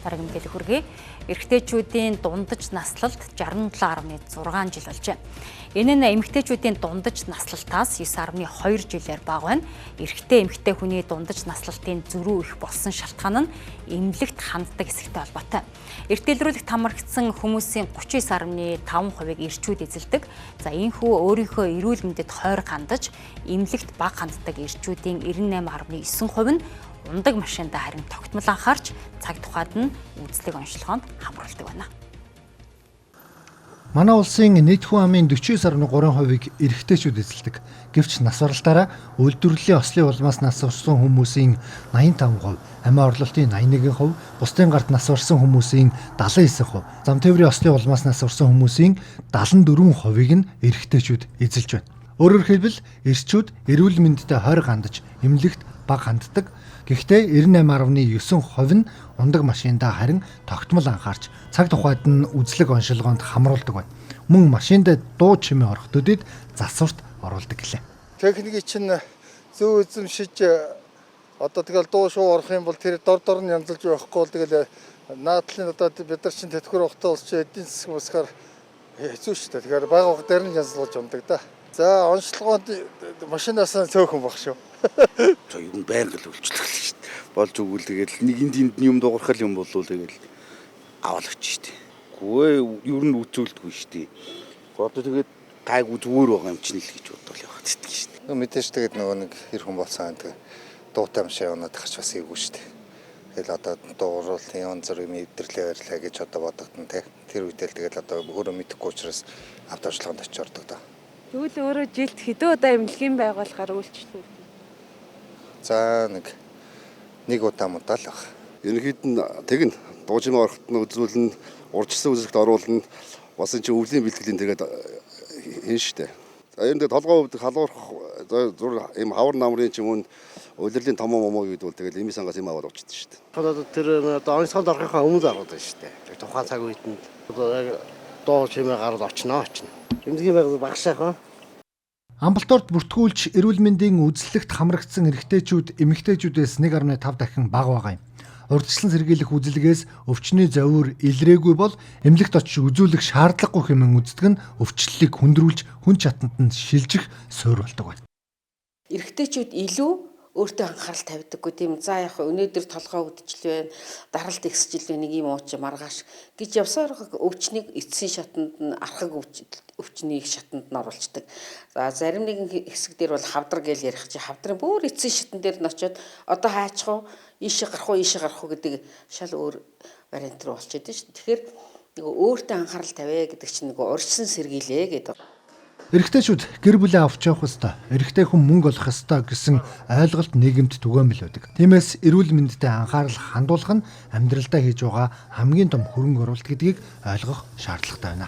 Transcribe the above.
дараагийн мэдээлэл хүргэе. Эрэгтэйчүүдийн дундаж наслалт 67.6 жил болжээ. Энэ нь эмэгтэйчүүдийн дундаж наслалтаас 9.2 жилээр бага байна. Эрэгтэй хүний дундаж наслалтын зөрүү их болсон шалтгаан нь эмнэлэгт ханддаг хэсэгтэй холбоотой. Эртэлрүүлэгт хамрагдсан хүмүүсийн 39.5%-ыг эрчүүд эзэлдэг. За энэхүү өөрийнхөө эрүүл мэндэд хойр хандаж эмнэлэгт бага ханддаг эрчүүдийн 98.9% нь ундаг машиндаа харин тогтмол анхаарч цаг тухайд нь үзлэг онцлогоонд хамруулдаг байна. Манай улсын нийт хүн амын 49.3%-ыг эрэгтэйчүүд эзэлдэг. Гэвч нас баралтаараа үйлдвэрлэлийн ослын улмаас нас барсан хүмүүсийн 85%, амиа орлолтын 81%, бусдын гарт нас барсан хүмүүсийн 79%, зам тээврийн ослын улмаас нас барсан хүмүүсийн 74%-ыг нь эрэгтэйчүүд эзэлж байна. Өөрөөр хэлбэл эрчүүд эрүүл мэндэд хойр хандаж эмнэлэгт бага ханддаг. Гэхдээ 98.9% нь ундаг машиндаа харин тогтмол анхаарч цаг тухайд нь үзлэг оншилгоонд хамруулдаг байна. Мөн машинд дуу чимээ орох төдийд засварт оруулдаг гэлээ. Техникийг чинь зөв эзэмшиж одоо тэгэл дуу шуу орох юм бол тэр дор нь янзалж байхгүй бол тэгэл наадлын одоо бид нар чинь тэтгэр ухтаа улс чинь эдийн засаг басгаар хэцүү шүү дээ. Тэгэхээр бага бага дээр нь янзлуулж ундаг да. За онцлогоонд машинаас цөөхөн баг шүү. За юу байнга л үйлчлэх шүү дээ. Болж өгвөл тэгэл нэг энд юм дуурхал юм болвол тэгэл аваад очиж шүү дээ. Гүй ер нь үзүүлдэггүй шүү дээ. Одоо тэгээд гайгүй зүгээр байгаа юм чинь л гэж бодвол яваад идэх шүү дээ. Мэдээж тэгээд нөгөө нэг хэр хүн болсон гэдэг дуутай машин унаад ахч бас ийгүү шүү дээ. Тэгэл одоо дууруулалтын янз бүрийн мэдрэлээ барьлаа гэж одоо бодогдсон те. Тэр үедээ л тэгэл одоо өөрөө мэдэхгүй учраас автоожлогонд очиж ордог доо. Тэгвэл өөрөө жилд хэдэн удаа эмнэлгийн байгууллагаар үйлчлдэг. За нэг удаа мудаа л баг. Ерөнхийд нь тэгнь дуу чимээ орохт нь үзүүлнэ, урьдчилсан үзэгт оруулна. Бас энэ чинь өвлийн бэлтгэлийн тэгээд хийн штэ. За энэ тэгээд толгой хувьд халуурах зур ийм хавар намрын ч юм уу улирлын томоо момоо гэдэг бол тэгээд эми сангаас юм аваад очсон штэ. Одоо тэр онцгонд орохынхаа өмнө зарууд байна штэ. Тухайн цаг үед нь дуу чимээ гараад очно. Эмнэлгийн байгууллага багшаах. Амбалтоорт бүртгүүлж эрүүл мэндийн үзлэгт хамрагдсан эрэгтэйчүүд эмэгтэйчүүдээс 1.5 дахин бага байгаа юм. Урьдчилан сэргийлэх үзэлгээс өвчний завиур илрээгүй бол эмнэлэгт очиж үзүүлэх шаардлагагүй хэмээн үздэг нь өвчлөлийг хүндрүүлж хүн чатанд нь шилжих суурь болдог байна. Эрэгтэйчүүд илүү өөртөө анхаарал тавьдаггүй тийм за яг өнөөдөр толгой үдчил байна, даралт ихсжил байна, нэг юм ууч маргааш гэж явсаар өвчнийг эцсийн шатанд нь архаг өвчний шатанд нь оруулцдаг. За зарим нэгэн хэсэг дээр бол хавдар гэж ярих чи хавдрын бүр эцсийн шатан дээр нь очиод одоо хаачих уу, ийшээ гарах уу гэдэг шал өөр вариант руу болчиход байна шүү. Тэгэхээр нөгөө өөртөө анхаарал тавиа гэдэг чинь нөгөө урьдчилан сэргийлээ гэдэг. Эрэгтэйчүүд гэр бүлээ авч явах ёстой, эрэгтэй хүн мөнгө олох ёстой гэсэн ойлголт нийгэмд түгээмэл байдаг. Тиймээс эрүүл мэндэд анхаарал хандуулах нь амьдралдаа хийж байгаа хамгийн том хөрөнгө оруулалт гэдгийг ойлгох шаардлагатай байна.